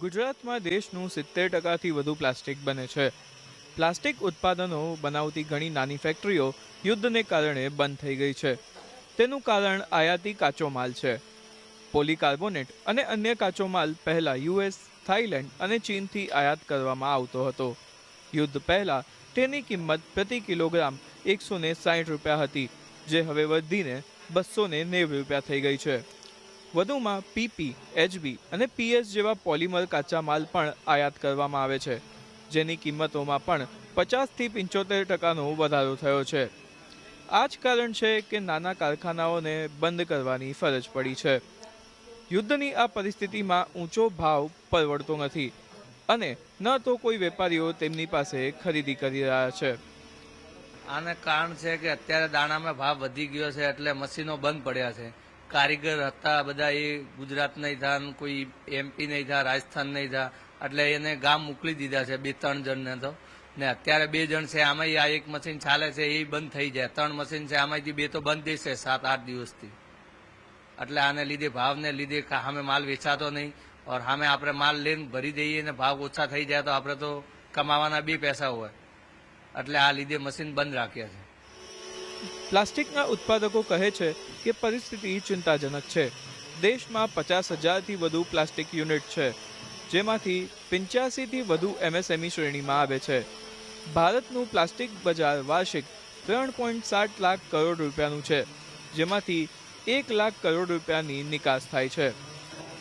ગુજરાતમાં દેશનું 70%થી વધુ પ્લાસ્ટિક બને છે. પ્લાસ્ટિક ઉત્પાદનો બનાવતી ઘણી નાની ફેક્ટરીઓ યુદ્ધને કારણે બંધ થઈ ગઈ છે. તેનું કારણ આયાતી કાચો માલ છે. પોલીકાર્બોનેટ અને અન્ય કાચો માલ પહેલા યુએસ, થાઇલેન્ડ અને ચીનથી આયાત કરવામાં આવતો હતો. યુદ્ધ પહેલા તેની કિંમત પ્રતિ કિલોગ્રામ 160 રૂપિયા હતી, જે હવે વધીને 290 રૂપિયા થઈ ગઈ છે. વધુમાં પીપી, એચબી અને પીએસ જેવા પોલિમર કાચા માલ પણ આયાત કરવામાં આવે છે, જેની કિંમતોમાં પણ 50થી 75%નો વધારો થયો છે. આ જ કારણ છે કે નાના કારખાનાઓને બંધ કરવાની ફરજ પડી છે. યુદ્ધની આ પરિસ્થિતિમાં ઊંચો ભાવ પરવડતો નથી અને ન તો કોઈ વેપારીઓ તેમની પાસે ખરીદી કરી રહ્યા છે. આને કારણ છે કે અત્યારે દાણામાં ભાવ વધી ગયો છે, એટલે મશીનો બંધ પડ્યા છે. કારીગર હતા બધા એ ગુજરાત નહીં થયા, કોઈ એમપી નહીં થયા, રાજસ્થાન નહીં થયા, એટલે એને ગામ મોકલી દીધા છે 2-3 જણને તો. ને અત્યારે 2 જણ છે, આમાં આ એક મશીન ચાલે છે એ બંધ થઈ જાય. 3 મશીન છે, આમાંથી 2 તો બંધ દેશે 7-8 દિવસથી. એટલે આને લીધે ભાવને લીધે સામે માલ વેચાતો નહીં, ઓર સામે આપણે માલ લઈને ભરી દઈએ ને ભાવ ઓછા થઈ જાય તો આપણે તો કમાવાના 2 પૈસા હોય, એટલે આ લીધે મશીન બંધ રાખ્યા છે. પ્લાસ્ટિકના ઉત્પાદકો કહે છે કે પરિસ્થિતિ ચિંતાજનક છે. દેશમાં 50,000થી વધુ પ્લાસ્ટિક યુનિટ છે, જેમાંથી 85થી વધુ એમએસએમઈ શ્રેણીમાં આવે છે. ભારતનું પ્લાસ્ટિક બજાર વાર્ષિક 3.7 લાખ કરોડ રૂપિયાનું છે, જેમાંથી 1 લાખ કરોડ રૂપિયાની નિકાસ થાય છે.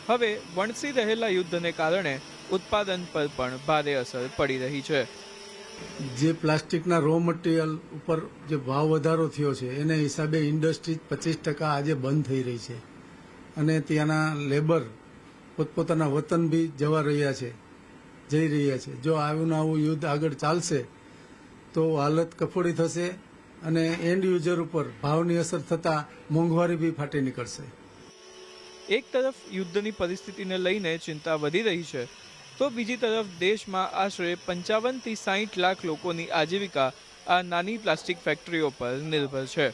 હવે વણસી રહેલા યુદ્ધને કારણે ઉત્પાદન પર પણ ભારે અસર પડી રહી છે. જે પ્લાસ્ટિકના રો મટીરિયલ ઉપર જે ભાવ વધારો થયો છે એને હિસાબે ઇન્ડસ્ટ્રી 25% આજે બંધ થઈ રહી છે અને ત્યાંના લેબર પોતપોતાના વતન બી જઈ રહ્યા છે. જો આવું યુદ્ધ આગળ ચાલશે તો હાલત કફોડી થશે અને એન્ડ યુઝર ઉપર ભાવની અસર થતાં મોંઘવારી બી ફાટી નીકળશે. એક તરફ યુદ્ધની પરિસ્થિતિને લઈને ચિંતા વધી રહી છે, તો બીજી તરફ દેશમાં આશરે 55થી 60 લાખ લોકોની આજીવિકા આ નાની પ્લાસ્ટિક ફેક્ટરીઓ પર નિર્ભર છે.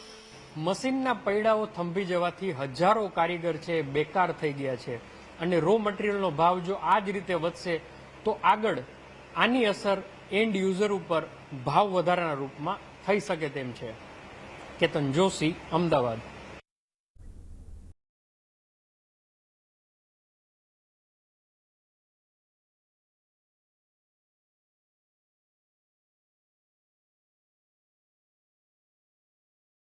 મશીનના પૈડાઓ થંભી જવાથી હજારો કારીગર છે બેકાર થઈ ગયા છે અને રો મટીરિયલનો ભાવ જો આ જ રીતે વધશે તો આગળ આની અસર એન્ડ યુઝર ઉપર ભાવ વધારાના રૂપમાં થઈ શકે તેમ છે. કેતન જોશી, અમદાવાદ.